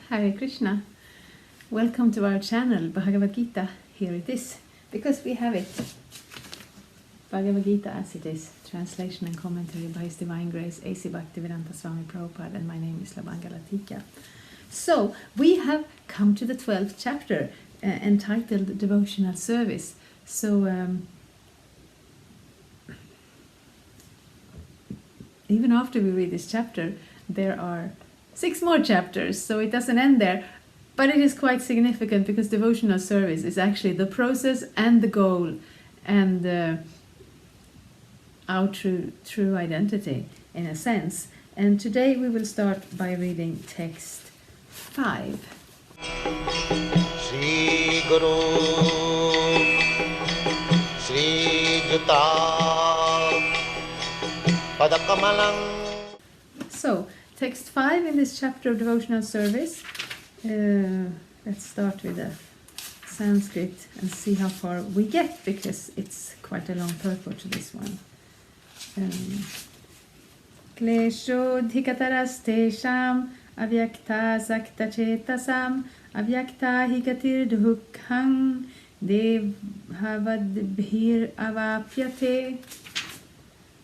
Hare Krishna. Welcome to our channel, Bhagavad-gita. Here it is, because we have it. Bhagavad-gita as it is, translation and commentary by His Divine Grace, A.C. Bhaktivedanta Swami Prabhupada, and my name is Bhagavad-gita. So, we have come to the 12th chapter, entitled Devotional Service. So, even after we read this chapter, there are 6 more chapters, so it doesn't end there. But it is quite significant because devotional service is actually the process and the goal and our true identity in a sense. And today we will start by reading text 5. Shri Guru Shri Juta Padakamalang. So, text 5 in this chapter of devotional service. Let's start with the Sanskrit and see how far we get, because it's quite a long purport to this one. Kleshodhikataras tesham avyakta sakta chetasam avyakta hikatir dhukhang devhavadbhir avapyate.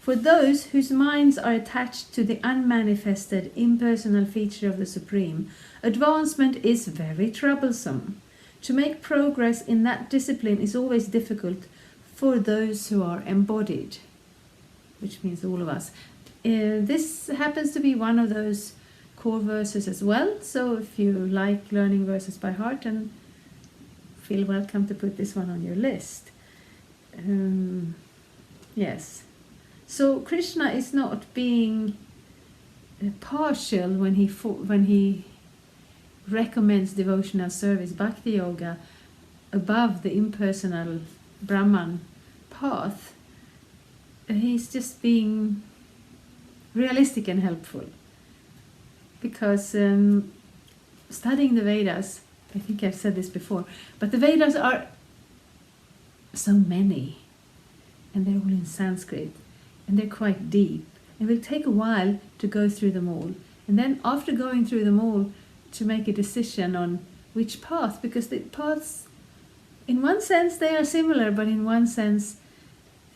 For those whose minds are attached to the unmanifested, impersonal feature of the Supreme, advancement is very troublesome. To make progress in that discipline is always difficult for those who are embodied, which means all of us. This happens to be one of those core verses as well, so if you like learning verses by heart, then feel welcome to put this one on your list. Yes. So Krishna is not being partial when he recommends devotional service, bhakti yoga, above the impersonal Brahman path. He's just being realistic and helpful. Because studying the Vedas, I think I've said this before, but the Vedas are so many, and they're all in Sanskrit. And they're quite deep. It will take a while to go through them all. And then after going through them all, to make a decision on which path, because the paths, in one sense they are similar, but in one sense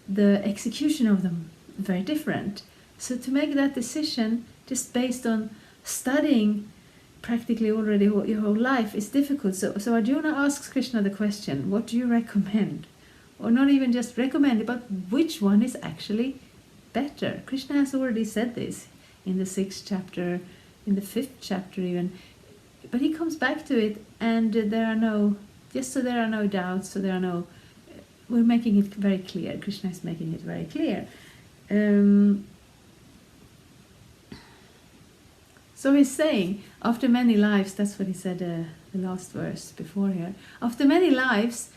the execution of them is very different. So to make that decision just based on studying practically already your whole life is difficult. So Arjuna asks Krishna the question, what do you recommend? Or not even just recommend it, but which one is actually better? Krishna has already said this in the 6th chapter, in the 5th chapter even, but he comes back to it, and there are no doubts, we're making it very clear. Krishna is making it very clear. So he's saying, after many lives, that's what he said the last verse before here, after many lives,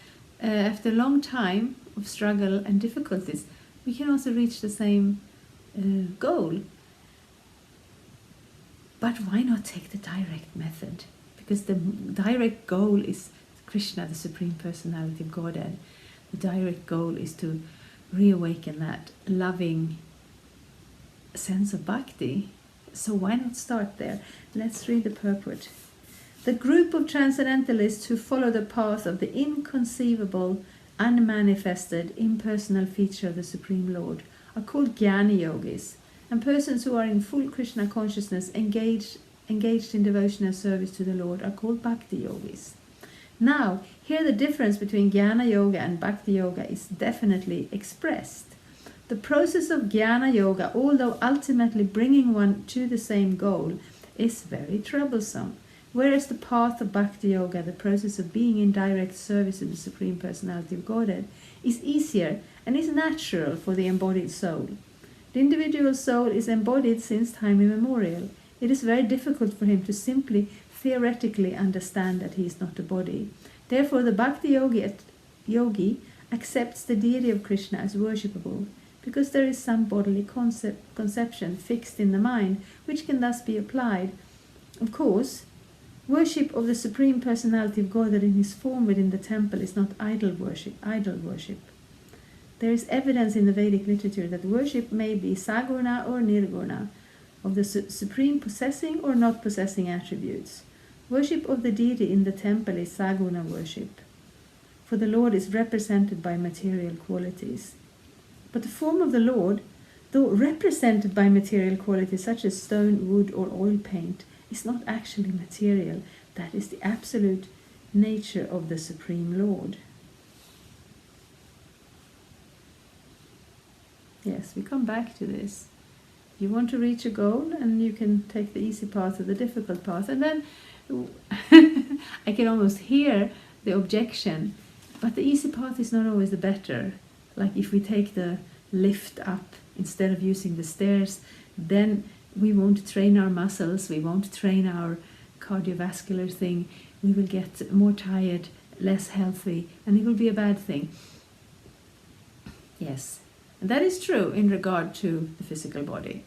after a long time of struggle and difficulties, we can also reach the same goal. But why not take the direct method? Because the direct goal is Krishna, the Supreme Personality of Godhead. The direct goal is to reawaken that loving sense of bhakti. So why not start there? Let's read the purport. The group of transcendentalists who follow the path of the inconceivable, unmanifested, impersonal feature of the Supreme Lord are called Jnana Yogis, and persons who are in full Krishna consciousness engaged in devotional service to the Lord are called Bhakti Yogis. Now, here the difference between Jnana Yoga and Bhakti Yoga is definitely expressed. The process of Jnana Yoga, although ultimately bringing one to the same goal, is very troublesome. Whereas the path of Bhakti Yoga, the process of being in direct service to the Supreme Personality of Godhead, is easier and is natural for the embodied soul. The individual soul is embodied since time immemorial. It is very difficult for him to simply theoretically understand that he is not a body. Therefore, the Bhakti yogi accepts the deity of Krishna as worshipable, because there is some bodily conception fixed in the mind, which can thus be applied. Of course, worship of the Supreme Personality of Godhead in his form within the temple is not idol worship. There is evidence in the Vedic literature that worship may be saguna or nirguna, of the supreme possessing or not possessing attributes. Worship of the deity in the temple is saguna worship, for the Lord is represented by material qualities. But the form of the Lord, though represented by material qualities such as stone, wood, or oil paint, is not actually material. That is the absolute nature of the Supreme Lord. Yes, we come back to this. You want to reach a goal, and you can take the easy path or the difficult path. And then I can almost hear the objection, but the easy path is not always the better. Like if we take the lift up instead of using the stairs, then we won't train our muscles, we won't train our cardiovascular thing, we will get more tired, less healthy, and it will be a bad thing. Yes, and that is true in regard to the physical body.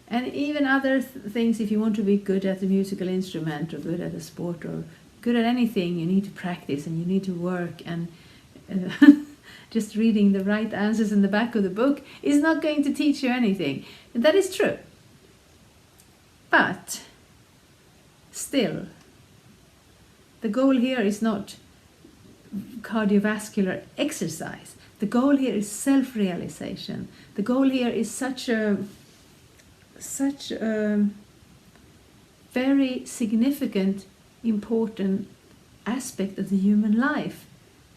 And even other things, if you want to be good at a musical instrument or good at a sport or good at anything, you need to practice and you need to work, and just reading the right answers in the back of the book is not going to teach you anything. And that is true. But still, the goal here is not cardiovascular exercise. The goal here is self-realization. The goal here is such a very significant, important aspect of the human life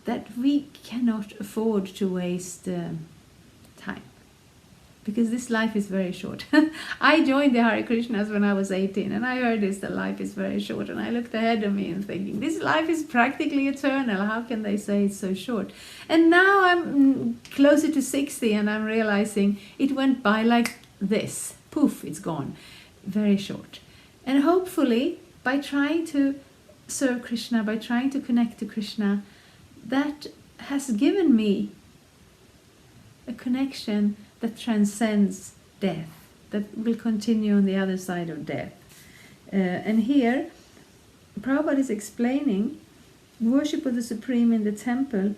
that we cannot afford to waste time, because this life is very short. I joined the Hare Krishnas when I was 18, and I heard this, that life is very short, and I looked ahead of me and thinking, this life is practically eternal, how can they say it's so short? And now I'm closer to 60 and I'm realizing it went by like this, poof, it's gone, very short. And hopefully by trying to serve Krishna, by trying to connect to Krishna, that has given me a connection that transcends death, that will continue on the other side of death. And here, Prabhupada is explaining worship of the Supreme in the temple.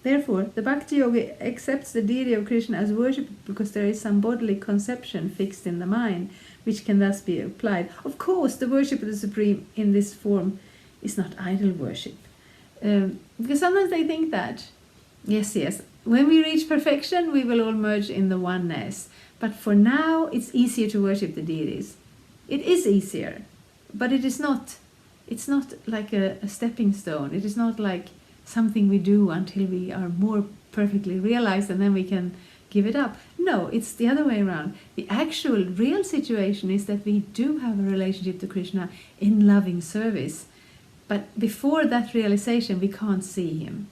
Therefore, the Bhakti Yogi accepts the deity of Krishna as worship because there is some bodily conception fixed in the mind, which can thus be applied. Of course, the worship of the Supreme in this form is not idol worship. Because sometimes they think that, yes, when we reach perfection, we will all merge in the oneness. But for now, it's easier to worship the deities. It is easier, but it's not like a stepping stone. It is not like something we do until we are more perfectly realized and then we can give it up. No, it's the other way around. The actual real situation is that we do have a relationship to Krishna in loving service. But before that realization, we can't see him.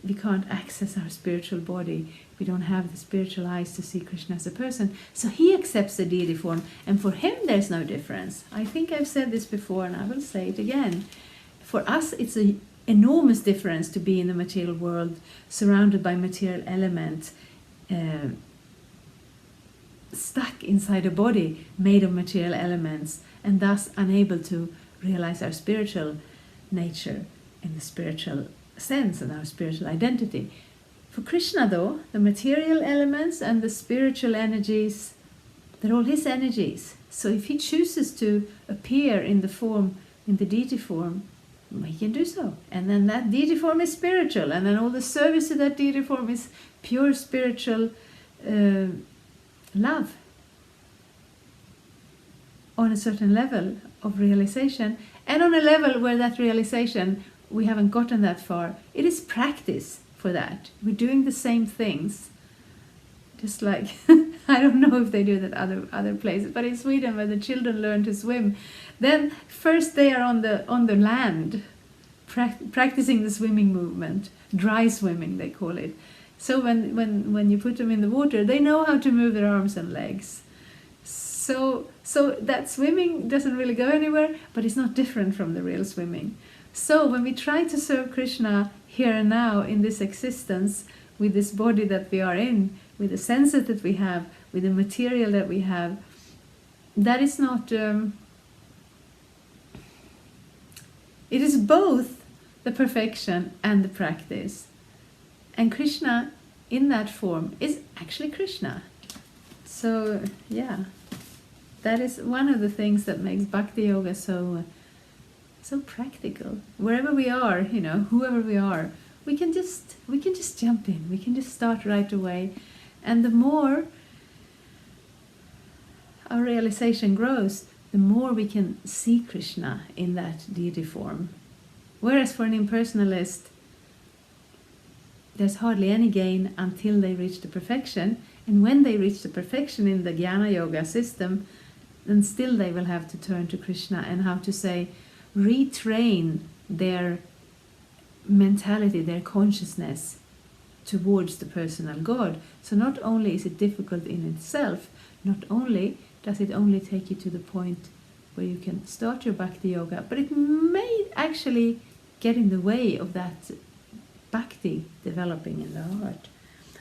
We can't access our spiritual body. We don't have the spiritual eyes to see Krishna as a person. So he accepts the deity form, and for him there's no difference. I think I've said this before and I will say it again. For us it's an enormous difference to be in the material world, surrounded by material elements, stuck inside a body made of material elements, and thus unable to realize our spiritual nature in the spiritual sense and our spiritual identity. For Krishna, though, the material elements and the spiritual energies, they're all his energies. So if he chooses to appear in the form, in the deity form, he can do so. And then that deity form is spiritual, and then all the service to that deity form is pure spiritual love on a certain level of realization, and on a level where that realization, we haven't gotten that far. It is practice for that. We're doing the same things. Just like, I don't know if they do that other places, but in Sweden where the children learn to swim, then first they are on the land, practicing the swimming movement, dry swimming they call it. So when you put them in the water, they know how to move their arms and legs. So that swimming doesn't really go anywhere, but it's not different from the real swimming. So when we try to serve Krishna here and now in this existence, with this body that we are in, with the senses that we have, with the material that we have, that is not... it is both the perfection and the practice. And Krishna, in that form, is actually Krishna. So, yeah. that is one of the things that makes Bhakti Yoga so practical. Wherever we are, whoever we are, we can just jump in. We can just start right away. And the more our realization grows, the more we can see Krishna in that deity form. Whereas for an impersonalist, there's hardly any gain until they reach the perfection. And when they reach the perfection in the Jnana Yoga system, then still they will have to turn to Krishna and how to say, retrain their mentality, their consciousness towards the personal God. So not only is it difficult in itself, not only does it only take you to the point where you can start your Bhakti Yoga, but it may actually get in the way of that Bhakti developing in the heart.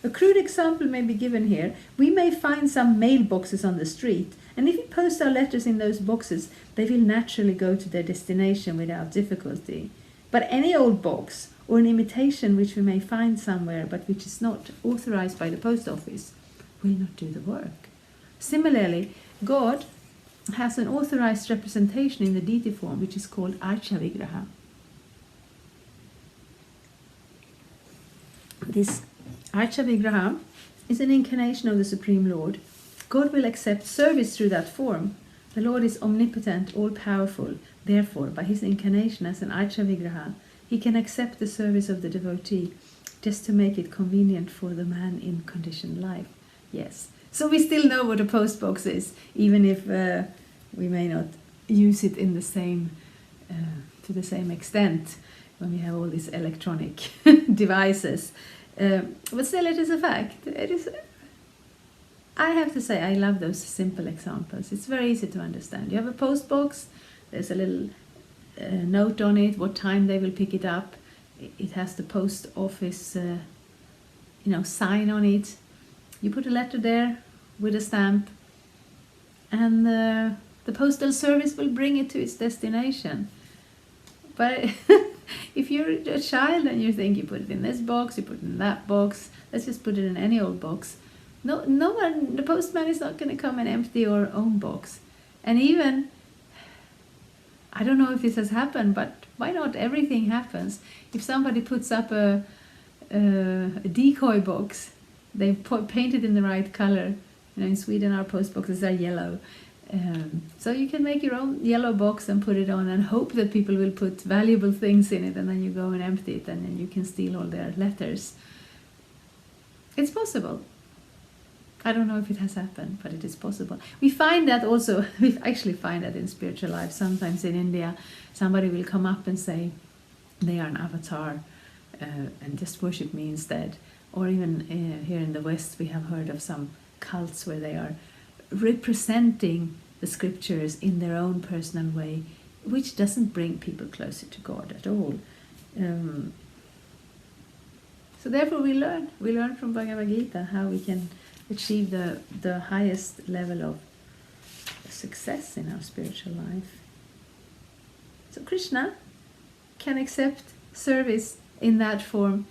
A crude example may be given here. We may find some mailboxes on the street, and if we post our letters in those boxes, they will naturally go to their destination without difficulty. But any old box, or an imitation which we may find somewhere but which is not authorized by the post office, will not do the work. Similarly, God has an authorized representation in the deity form which is called Archa Vigraha. This Archa Vigraha is an incarnation of the Supreme Lord. God will accept service through that form. The Lord is omnipotent, all-powerful. Therefore, by his incarnation as an Archa Vigraha, he can accept the service of the devotee just to make it convenient for the man in conditioned life. Yes. So we still know what a post box is, even if we may not use it in the same, to the same extent when we have all these electronic devices. But still, it is a fact. It is. I have to say, I love those simple examples. It's very easy to understand. You have a post box. There's a little note on it, what time they will pick it up. It has the post office, sign on it. You put a letter there with a stamp, and the postal service will bring it to its destination. But if you're a child and you think you put it in this box, you put it in that box, let's just put it in any old box. No one, the postman is not going to come and empty your own box. And even, I don't know if this has happened, but why not everything happens? If somebody puts up a decoy box, they paint it in the right color. In Sweden our post boxes are yellow. So you can make your own yellow box and put it on and hope that people will put valuable things in it, and then you go and empty it and then you can steal all their letters. It's possible. I don't know if it has happened, but it is possible. We find that also, we actually find that in spiritual life. Sometimes in India, somebody will come up and say they are an avatar and just worship me instead. Or even here in the West, we have heard of some cults where they are representing the scriptures in their own personal way, which doesn't bring people closer to God at all. So therefore we learn from Bhagavad-gita how we can achieve the highest level of success in our spiritual life. So Krishna can accept service in that form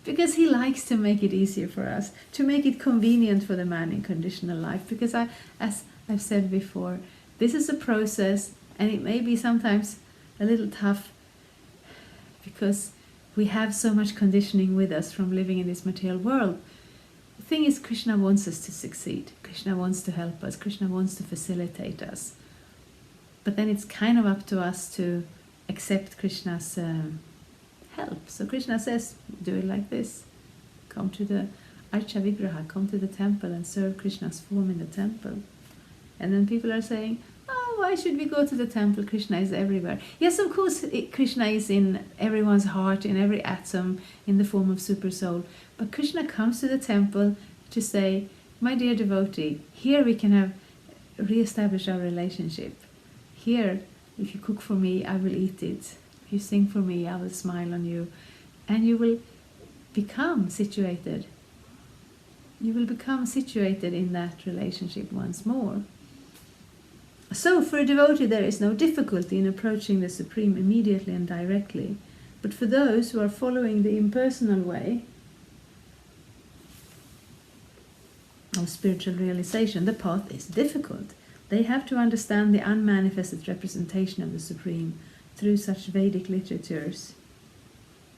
because he likes to make it easier for us, to make it convenient for the man in conditional life. Because as I've said before, this is a process, and it may be sometimes a little tough because we have so much conditioning with us from living in this material world. The thing is, Krishna wants us to succeed. Krishna wants to help us. Krishna wants to facilitate us. But then it's kind of up to us to accept Krishna's help. So Krishna says, do it like this. Come to the Archa Vigraha, come to the temple and serve Krishna's form in the temple. And then people are saying, oh, why should we go to the temple? Krishna is everywhere. Yes, of course, Krishna is in everyone's heart, in every atom, in the form of super soul. But Krishna comes to the temple to say, my dear devotee, here we can re-establish our relationship. Here, if you cook for me, I will eat it. If you sing for me, I will smile on you. And you will become situated. You will become situated in that relationship once more. So for a devotee there is no difficulty in approaching the Supreme immediately and directly. But for those who are following the impersonal way of spiritual realization, the path is difficult. They have to understand the unmanifested representation of the Supreme through such Vedic literatures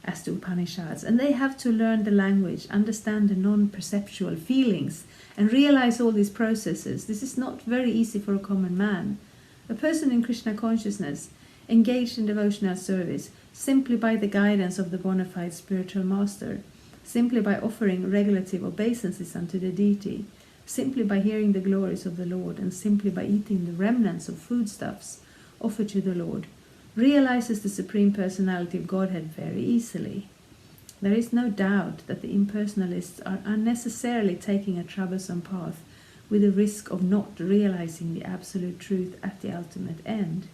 as the Upanishads. And they have to learn the language, understand the non-perceptual feelings, and realize all these processes. This is not very easy for a common man. A person in Krishna consciousness, engaged in devotional service, simply by the guidance of the bona fide spiritual master, simply by offering regulative obeisances unto the deity, simply by hearing the glories of the Lord, and simply by eating the remnants of foodstuffs offered to the Lord, realizes the Supreme Personality of Godhead very easily. There is no doubt that the impersonalists are unnecessarily taking a troublesome path with the risk of not realizing the absolute truth at the ultimate end.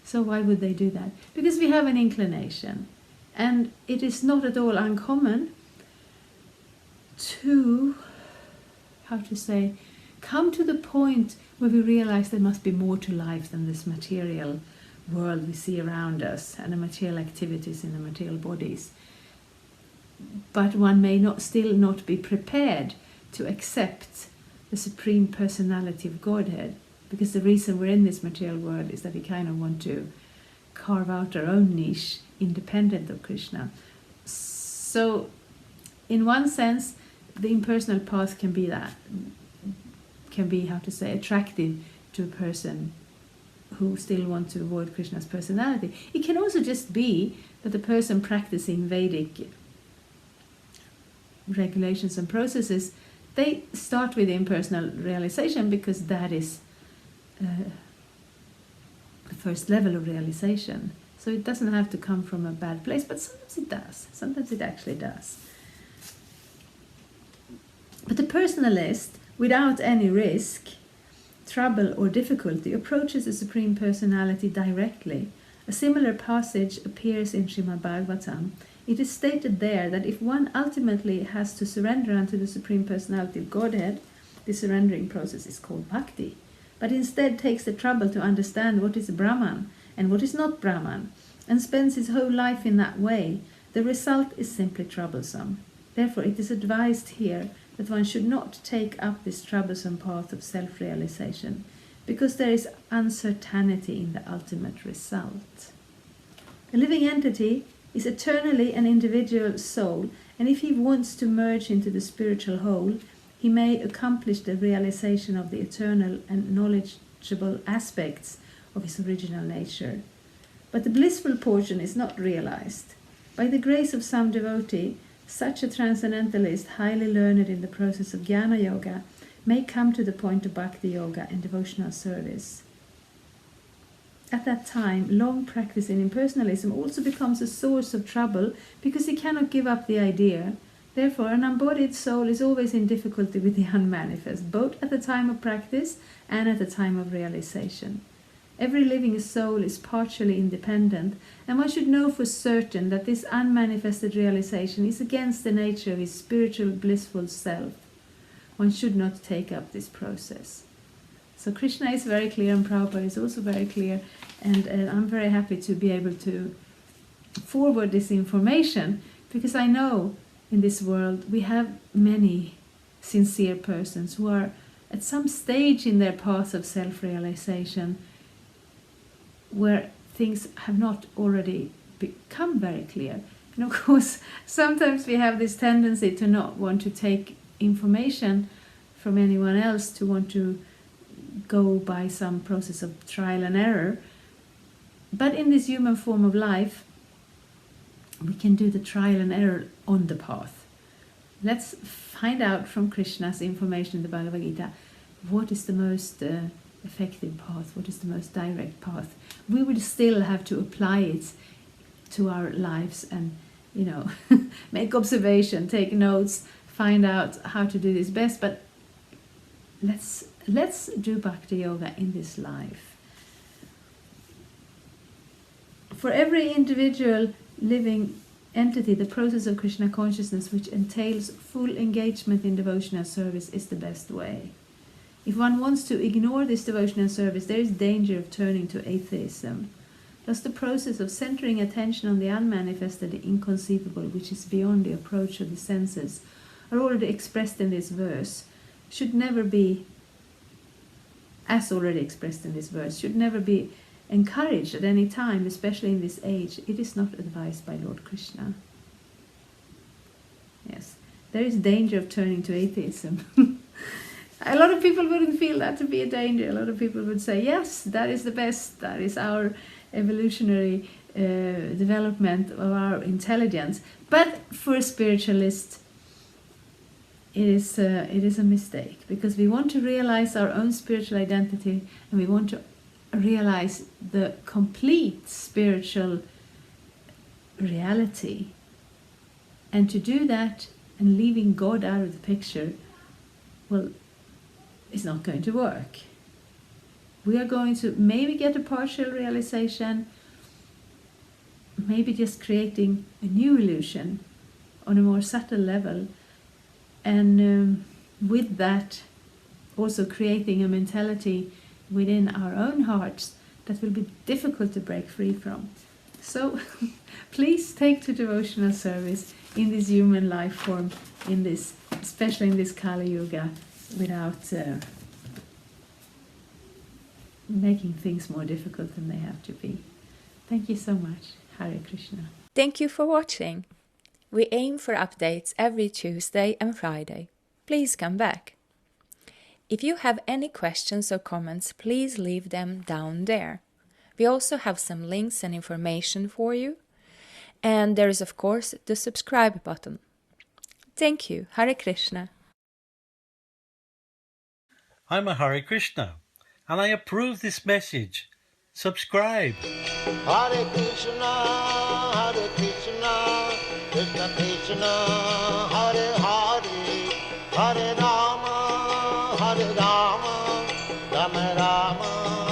So why would they do that? Because we have an inclination, and it is not at all uncommon to, come to the point where we realize there must be more to life than this material world we see around us and the material activities in the material bodies. But one may still not be prepared to accept the Supreme Personality of Godhead, because the reason we're in this material world is that we kind of want to carve out our own niche independent of Krishna. So in one sense, the impersonal path can be attractive to a person who still wants to avoid Krishna's personality. It can also just be that the person practicing Vedic regulations and processes, they start with impersonal realization because that is the first level of realization. So it doesn't have to come from a bad place, but sometimes it does. Sometimes it actually does. But the personalist, without any risk, trouble or difficulty, approaches the Supreme Personality directly. A similar passage appears in Srimad Bhagavatam. It is stated there that if one ultimately has to surrender unto the Supreme Personality of Godhead, the surrendering process is called bhakti, but instead takes the trouble to understand what is Brahman and what is not Brahman, and spends his whole life in that way, the result is simply troublesome. Therefore it is advised here that one should not take up this troublesome path of self-realization, because there is uncertainty in the ultimate result. A living entity is eternally an individual soul, and if he wants to merge into the spiritual whole, he may accomplish the realization of the eternal and knowledgeable aspects of his original nature. But the blissful portion is not realized. By the grace of some devotee, such a transcendentalist, highly learned in the process of jnana yoga, may come to the point of bhakti yoga and devotional service. At that time, long practice in impersonalism also becomes a source of trouble because he cannot give up the idea. Therefore, an embodied soul is always in difficulty with the unmanifest, both at the time of practice and at the time of realization. Every living soul is partially independent, and one should know for certain that this unmanifested realization is against the nature of his spiritual blissful self. One should not take up this process. So Krishna is very clear, and Prabhupada is also very clear, and I'm very happy to be able to forward this information, because I know in this world we have many sincere persons who are at some stage in their path of self-realization where things have not already become very clear. And of course, sometimes we have this tendency to not want to take information from anyone else, to want to go by some process of trial and error. But in this human form of life, we can do the trial and error on the path. Let's find out from Krishna's information in the Bhagavad-gita what is the most effective path, what is the most direct path. We will still have to apply it to our lives and, make observation, take notes, find out how to do this best, but let's do bhakti yoga in this life. For every individual living entity, the process of Krishna consciousness, which entails full engagement in devotional service, is the best way. If one wants to ignore this devotional service, there is danger of turning to atheism. Thus the process of centering attention on the unmanifested, the inconceivable, which is beyond the approach of the senses, are already expressed in this verse, should never be as already expressed in this verse, should never be encouraged at any time, especially in this age. It is not advised by Lord Krishna. Yes, there is danger of turning to atheism. A lot of people wouldn't feel that to be a danger. A lot of people would say, yes, that is the best, that is our evolutionary development of our intelligence. But for a spiritualist, it is a mistake, because we want to realize our own spiritual identity, and we want to realize the complete spiritual reality. And to do that and leaving God out of the picture, well, it's not going to work. We are going to maybe get a partial realization, maybe just creating a new illusion on a more subtle level, and with that also creating a mentality within our own hearts that will be difficult to break free from. So please take to devotional service in this human life form, in this, especially in this Kali Yuga, without making things more difficult than they have to be. Thank you so much. Hare Krishna. Thank you for watching. We aim for updates every Tuesday and Friday. Please come back. If you have any questions or comments, please leave them down there. We also have some links and information for you. And there is, of course, the subscribe button. Thank you. Hare Krishna. I'm a Hare Krishna, and I approve this message. Subscribe. Hare Krishna, Krishna Krishna, Hare Hare, Hare Rama, Rama Rama.